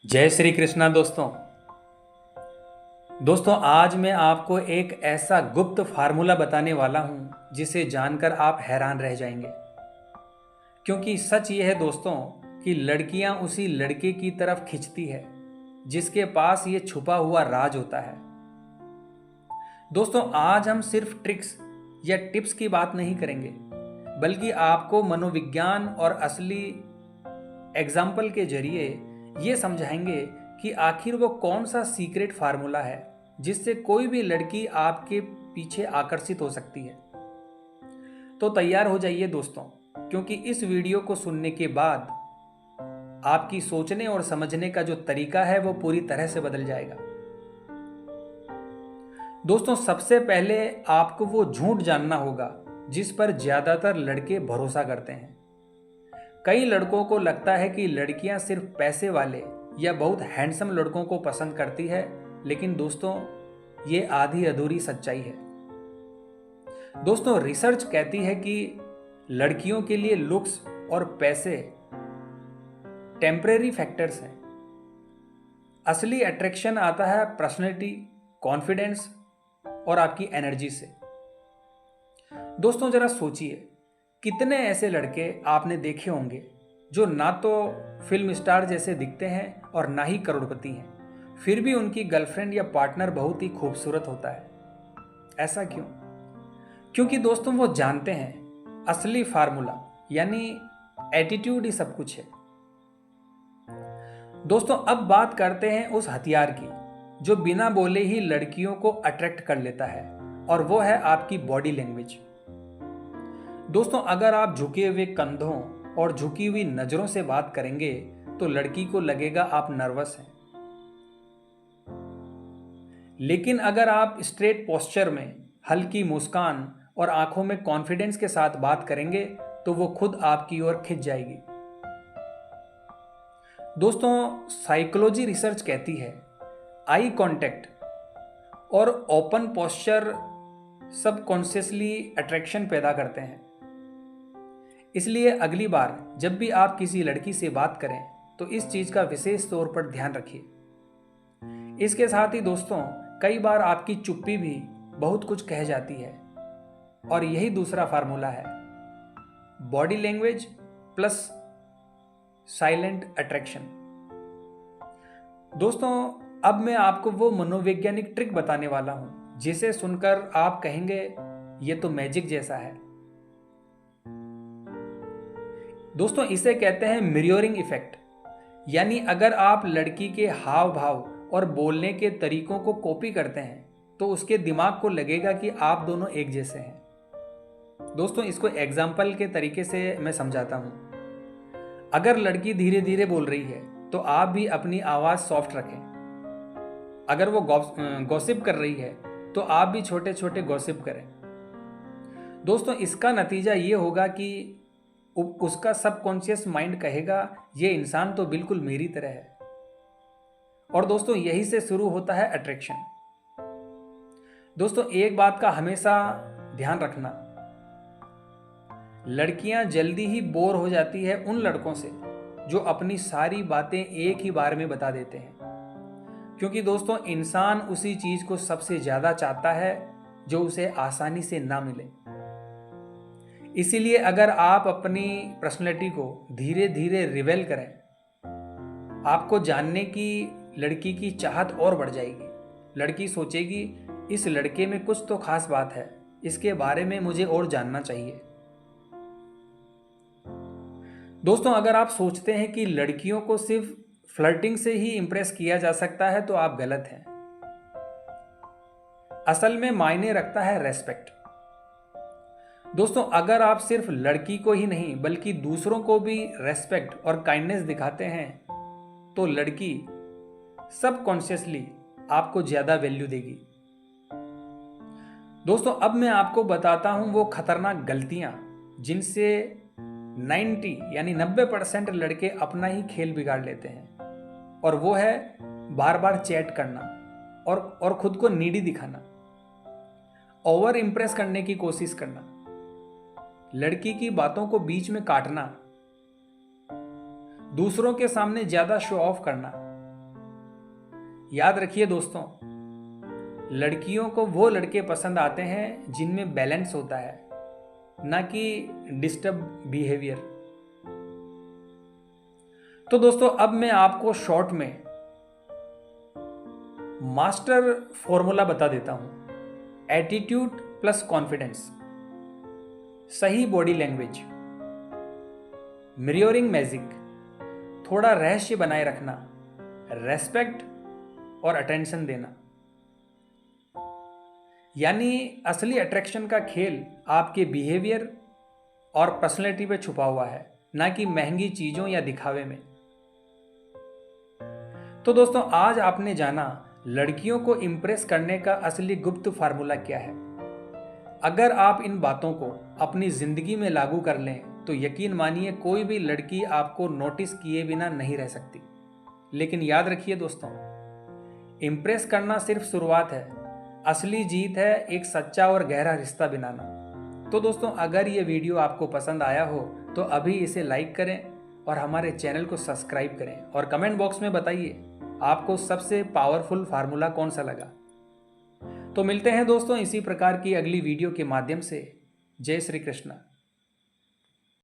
जय श्री कृष्णा दोस्तों। आज मैं आपको एक ऐसा गुप्त फार्मूला बताने वाला हूं जिसे जानकर आप हैरान रह जाएंगे। क्योंकि सच ये है दोस्तों कि लड़कियां उसी लड़के की तरफ खिंचती है जिसके पास ये छुपा हुआ राज होता है। आज हम सिर्फ ट्रिक्स या टिप्स की बात नहीं करेंगे, बल्कि आपको मनोविज्ञान और असली एग्जाम्पल के जरिए ये समझाएंगे कि आखिर वो कौन सा सीक्रेट फार्मूला है जिससे कोई भी लड़की आपके पीछे आकर्षित हो सकती है। तो तैयार हो जाइए दोस्तों, क्योंकि इस वीडियो को सुनने के बाद आपकी सोचने और समझने का जो तरीका है वो पूरी तरह से बदल जाएगा। सबसे पहले आपको वो झूठ जानना होगा जिस पर ज्यादातर लड़के भरोसा करते हैं। कई लड़कों को लगता है कि लड़कियां सिर्फ पैसे वाले या बहुत हैंडसम लड़कों को पसंद करती है, लेकिन दोस्तों ये आधी अधूरी सच्चाई है। रिसर्च कहती है कि लड़कियों के लिए लुक्स और पैसे टेम्परेरी फैक्टर्स हैं। असली अट्रैक्शन आता है पर्सनैलिटी, कॉन्फिडेंस और आपकी एनर्जी से। जरा सोचिए, कितने ऐसे लड़के आपने देखे होंगे जो ना तो फिल्म स्टार जैसे दिखते हैं और ना ही करोड़पति हैं, फिर भी उनकी गर्लफ्रेंड या पार्टनर बहुत ही खूबसूरत होता है। ऐसा क्यों? क्योंकि वो जानते हैं असली फार्मूला यानी एटीट्यूड ही सब कुछ है। अब बात करते हैं उस हथियार की जो बिना बोले ही लड़कियों को अट्रैक्ट कर लेता है, और वो है आपकी बॉडी लैंग्वेज। अगर आप झुके हुए कंधों और झुकी हुई नजरों से बात करेंगे तो लड़की को लगेगा आप नर्वस हैं। लेकिन अगर आप स्ट्रेट पोस्चर में, हल्की मुस्कान और आंखों में कॉन्फिडेंस के साथ बात करेंगे तो वो खुद आपकी ओर खिंच जाएगी। साइकोलॉजी रिसर्च कहती है आई कांटेक्ट और ओपन पोस्चर सबकॉन्शियसली अट्रैक्शन पैदा करते हैं। इसलिए अगली बार जब भी आप किसी लड़की से बात करें तो इस चीज का विशेष तौर पर ध्यान रखिए। इसके साथ ही कई बार आपकी चुप्पी भी बहुत कुछ कह जाती है, और यही दूसरा फार्मूला है, body language plus silent attraction. अब मैं आपको वो मनोवैज्ञानिक ट्रिक बताने वाला हूं जिसे सुनकर आप कहेंगे ये तो मैजिक जैसा है। इसे कहते हैं मिररिंग इफेक्ट। यानी अगर आप लड़की के हाव भाव और बोलने के तरीकों को कॉपी करते हैं तो उसके दिमाग को लगेगा कि आप दोनों एक जैसे हैं। इसको एग्जाम्पल के तरीके से मैं समझाता हूं। अगर लड़की धीरे धीरे बोल रही है तो आप भी अपनी आवाज सॉफ्ट रखें। अगर वो गॉसिप कर रही है तो आप भी छोटे छोटे गॉसिप करें। इसका नतीजा ये होगा कि उसका सबकॉन्शियस माइंड कहेगा ये इंसान तो बिल्कुल मेरी तरह है। और यही से शुरू होता है अट्रैक्शन। एक बात का हमेशा ध्यान रखना, लड़कियां जल्दी ही बोर हो जाती है उन लड़कों से जो अपनी सारी बातें एक ही बार में बता देते हैं। क्योंकि इंसान उसी चीज को सबसे ज्यादा चाहता है जो उसे आसानी से ना मिले। इसीलिए अगर आप अपनी पर्सनैलिटी को धीरे धीरे रिवेल करें, आपको जानने की लड़की की चाहत और बढ़ जाएगी। लड़की सोचेगी इस लड़के में कुछ तो खास बात है, इसके बारे में मुझे और जानना चाहिए। अगर आप सोचते हैं कि लड़कियों को सिर्फ फ्लर्टिंग से ही इंप्रेस किया जा सकता है तो आप गलत हैं। असल में मायने रखता है रेस्पेक्ट। अगर आप सिर्फ लड़की को ही नहीं बल्कि दूसरों को भी रेस्पेक्ट और काइंडनेस दिखाते हैं तो लड़की सबकॉन्शियसली आपको ज्यादा वैल्यू देगी। अब मैं आपको बताता हूं वो खतरनाक गलतियां जिनसे 90% लड़के अपना ही खेल बिगाड़ लेते हैं, और वो है बार बार चैट करना और खुद को नीडी दिखाना, ओवर इंप्रेस करने की कोशिश करना, लड़की की बातों को बीच में काटना, दूसरों के सामने ज्यादा शो ऑफ करना, याद रखिए दोस्तों, लड़कियों को वो लड़के पसंद आते हैं जिनमें बैलेंस होता है, ना कि डिस्टर्ब बिहेवियर। तो दोस्तों अब मैं आपको शॉर्ट में मास्टर फॉर्मूला बता देता हूं। एटीट्यूड प्लस कॉन्फिडेंस, सही बॉडी लैंग्वेज, मिररिंग मैजिक, थोड़ा रहस्य बनाए रखना, रेस्पेक्ट और अटेंशन देना। यानी असली अट्रैक्शन का खेल आपके बिहेवियर और पर्सनैलिटी पे छुपा हुआ है, ना कि महंगी चीजों या दिखावे में। तो दोस्तों आज आपने जाना लड़कियों को इंप्रेस करने का असली गुप्त फार्मूला क्या है। अगर आप इन बातों को अपनी जिंदगी में लागू कर लें तो यकीन मानिए कोई भी लड़की आपको नोटिस किए बिना नहीं रह सकती। लेकिन याद रखिए दोस्तों, इंप्रेस करना सिर्फ शुरुआत है, असली जीत है एक सच्चा और गहरा रिश्ता बनाना। तो दोस्तों अगर ये वीडियो आपको पसंद आया हो तो अभी इसे लाइक करें और हमारे चैनल को सब्सक्राइब करें और कमेंट बॉक्स में बताइए आपको सबसे पावरफुल फार्मूला कौन सा लगा। तो मिलते हैं दोस्तों इसी प्रकार की अगली वीडियो के माध्यम से। जय श्री कृष्ण।